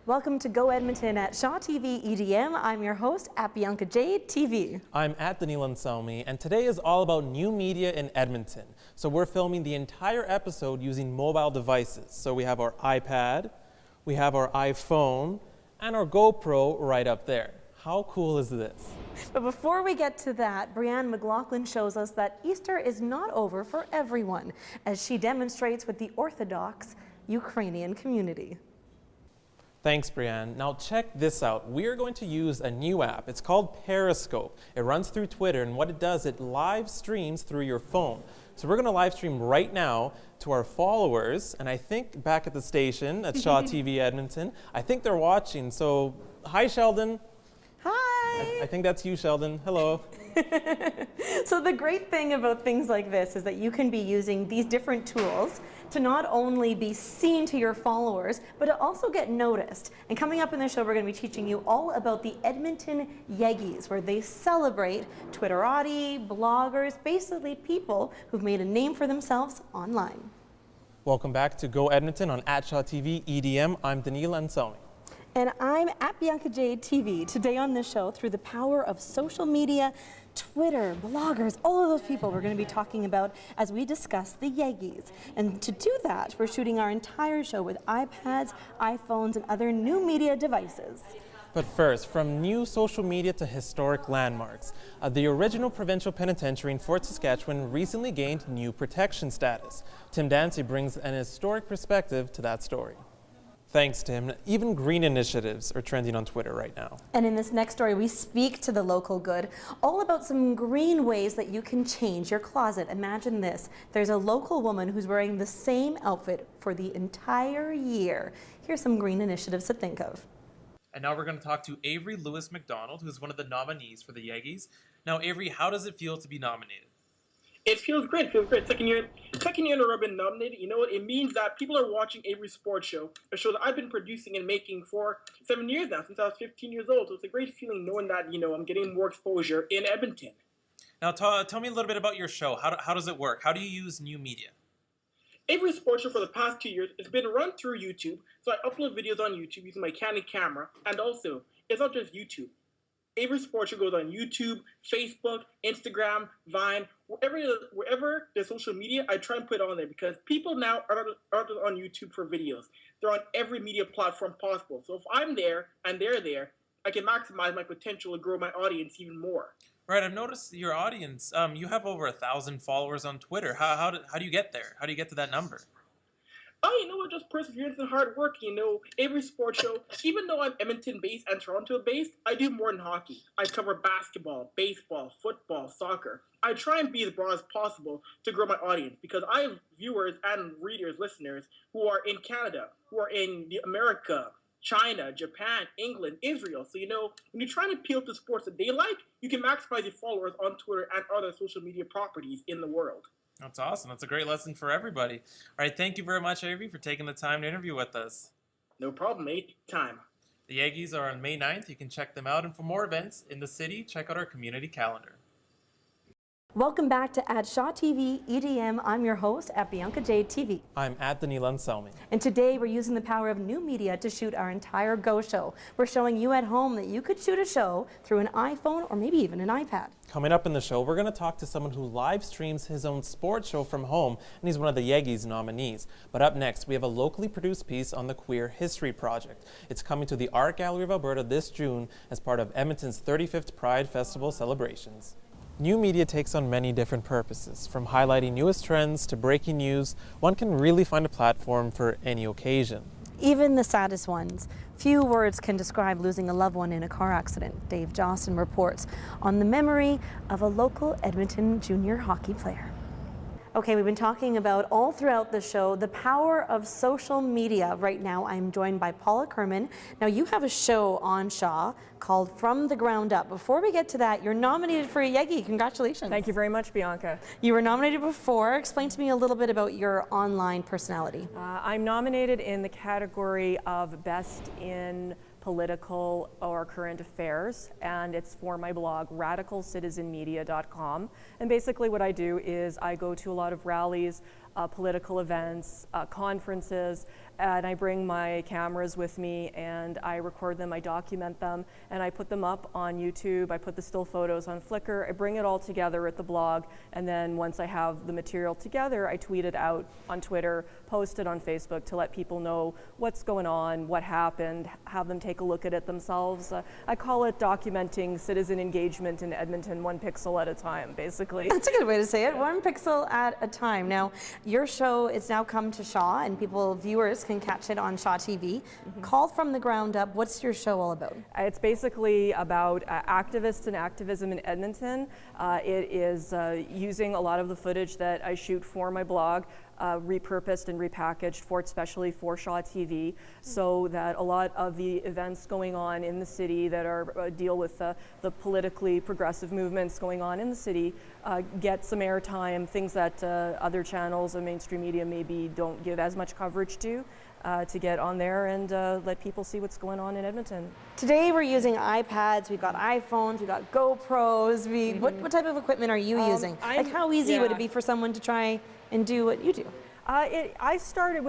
Welcome to Go Edmonton at Shaw TV EDM. I'm your host at Bianca Jade TV. I'm at Daniil Anselmi, and today is all about new media in Edmonton. So we're filming the entire episode using mobile devices. So we have our iPad, we have our iPhone, and our GoPro right up there. How cool is this? But before we get to that, Brianne McLaughlin shows us that Easter is not over for everyone, as she demonstrates with the Orthodox Ukrainian community. Thanks, Brianne. Now check this out. We are going to use a new app. It's called Periscope. It runs through Twitter, and what it does, it live streams through your phone. So we're going to live stream right now to our followers, and I think back at the station at Shaw TV Edmonton, I think they're watching. So hi, Sheldon. Hi. I think that's you, Sheldon. Hello. So the great thing about things like this is that you can be using these different tools to not only be seen to your followers, but to also get noticed. And coming up in the show, we're going to be teaching you all about the Edmonton Yeggies, where they celebrate Twitterati, bloggers, basically people who've made a name for themselves online. Welcome back to Go Edmonton on Shaw TV EDM. I'm Daniil Anselmi. And I'm at Bianca Jade TV. Today on this show, through the power of social media, Twitter, bloggers, all of those people we're going to be talking about as we discuss the Yeggies. And to do that, we're shooting our entire show with iPads, iPhones, and other new media devices. But first, from new social media to historic landmarks, the original provincial penitentiary in Fort Saskatchewan recently gained new protection status. Tim Dancy brings an historic perspective to that story. Thanks, Tim. Even green initiatives are trending on Twitter right now. And in this next story, we speak to the local good, all about some green ways that you can change your closet. Imagine this. There's a local woman who's wearing the same outfit for the entire year. Here's some green initiatives to think of. And now we're going to talk to Avery Lewis McDonald, who's one of the nominees for the Yeggies. Now, Avery, how does it feel to be nominated? It feels great. Second year in a row been nominated. You know what? It means that people are watching Avery's Sports Show, a show that I've been producing and making for 7 years now, since I was 15 years old. So it's a great feeling knowing that, I'm getting more exposure in Edmonton. Now, tell me a little bit about your show. How does it work? How do you use new media? Avery's Sports Show for the past 2 years, it's been run through YouTube. So I upload videos on YouTube using my Canon camera. And also, it's not just YouTube. Avery's Sports Show goes on YouTube, Facebook, Instagram, Vine, wherever there's social media, I try and put it on there because people now aren't on YouTube for videos. They're on every media platform possible. So if I'm there and they're there, I can maximize my potential to grow my audience even more. Right, I've noticed your audience. You have over 1,000 followers on Twitter. How do you get there? How do you get to that number? Oh, you know what? Just perseverance and hard work. Avery's Sports Show, even though I'm Edmonton-based and Toronto-based, I do more than hockey. I cover basketball, baseball, football, soccer. I try and be as broad as possible to grow my audience because I have viewers and readers, listeners, who are in Canada, who are in America, China, Japan, England, Israel. So, when you're trying to appeal to sports that they like, you can maximize your followers on Twitter and other social media properties in the world. That's awesome. That's a great lesson for everybody. All right, thank you very much, Avery, for taking the time to interview with us. No problem, anytime. The Yeggies are on May 9th. You can check them out. And for more events in the city, check out our community calendar. Welcome back to Shaw TV EDM. I'm your host at Bianca Jade TV. I'm at Daniil Anselmi. And today we're using the power of new media to shoot our entire Go show. We're showing you at home that you could shoot a show through an iPhone or maybe even an iPad. Coming up in the show, we're going to talk to someone who live streams his own sports show from home, and he's one of the Yeggies nominees. But up next, we have a locally produced piece on the Queer History Project. It's coming to the Art Gallery of Alberta this June as part of Edmonton's 35th Pride Festival celebrations. New media takes on many different purposes. From highlighting newest trends to breaking news, one can really find a platform for any occasion. Even the saddest ones. Few words can describe losing a loved one in a car accident. Dave Jostin reports on the memory of a local Edmonton junior hockey player. Okay, we've been talking about all throughout the show the power of social media. Right now, I'm joined by Paula Kerman. Now, you have a show on Shaw called From the Ground Up. Before we get to that, you're nominated for a Yeggie. Congratulations. Thank you very much, Bianca. You were nominated before. Explain to me a little bit about your online personality. I'm nominated in the category of Best in Political or Current Affairs, and it's for my blog, radicalcitizenmedia.com. And basically what I do is I go to a lot of rallies political events, conferences, and I bring my cameras with me and I record them, I document them, and I put them up on YouTube. I put the still photos on Flickr. I bring it all together at the blog, and then once I have the material together, I tweet it out on Twitter, post it on Facebook to let people know what's going on, what happened, have them take a look at it themselves. I call it documenting citizen engagement in Edmonton, one pixel at a time, basically. That's a good way to say it, one pixel at a time. Now, your show is now come to Shaw, and viewers can catch it on Shaw TV. Call from the ground up. What's your show all about? It's basically about activists and activism in Edmonton. It is using a lot of the footage that I shoot for my blog, repurposed and repackaged especially for Shaw TV, so that a lot of the events going on in the city that are deal with the politically progressive movements going on in the city get some airtime, things that other channels and mainstream media maybe don't give as much coverage to get on there and let people see what's going on in Edmonton. Today we're using iPads, we've got iPhones, we've got GoPros. What type of equipment are you using? Like how easy would it be for someone to try and do what you do? When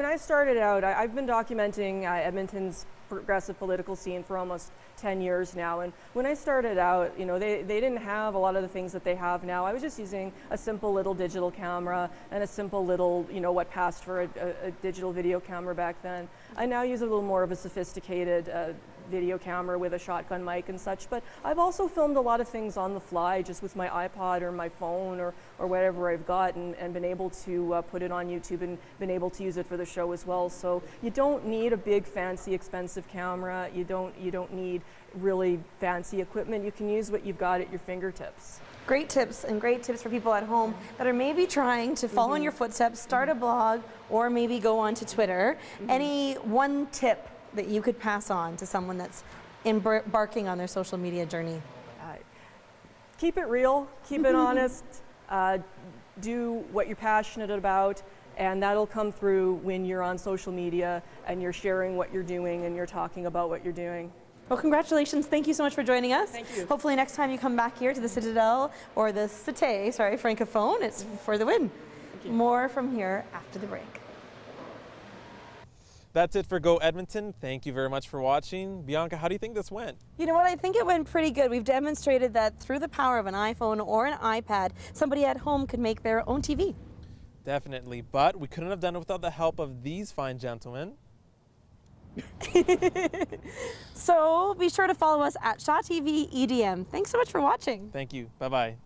I started out, I've been documenting Edmonton's progressive political scene for almost 10 years now, and when I started out, they didn't have a lot of the things that they have now. I was just using a simple little digital camera and a simple little, what passed for a digital video camera back then. I now use a little more of a sophisticated video camera with a shotgun mic and such, but I've also filmed a lot of things on the fly just with my iPod or my phone or whatever I've got, and been able to put it on YouTube and been able to use it for the show as well. So you don't need a big fancy expensive camera, you don't need really fancy equipment. You can use what you've got at your fingertips. Great tips for people at home that are maybe trying to follow in your footsteps, start a blog, or maybe go onto Twitter. Any one tip that you could pass on to someone that's embarking on their social media journey? Keep it real, keep it honest, do what you're passionate about, and that'll come through when you're on social media and you're sharing what you're doing and you're talking about what you're doing. Well, congratulations. Thank you so much for joining us. Thank you. Hopefully next time you come back here to the Citadel or the Cité, Francophone, it's for the win. More from here after the break. That's it for Go Edmonton. Thank you very much for watching. Bianca, how do you think this went? You know what, I think it went pretty good. We've demonstrated that through the power of an iPhone or an iPad, somebody at home could make their own TV. Definitely, but we couldn't have done it without the help of these fine gentlemen. So be sure to follow us at Shaw TV EDM. Thanks so much for watching. Thank you. Bye-bye.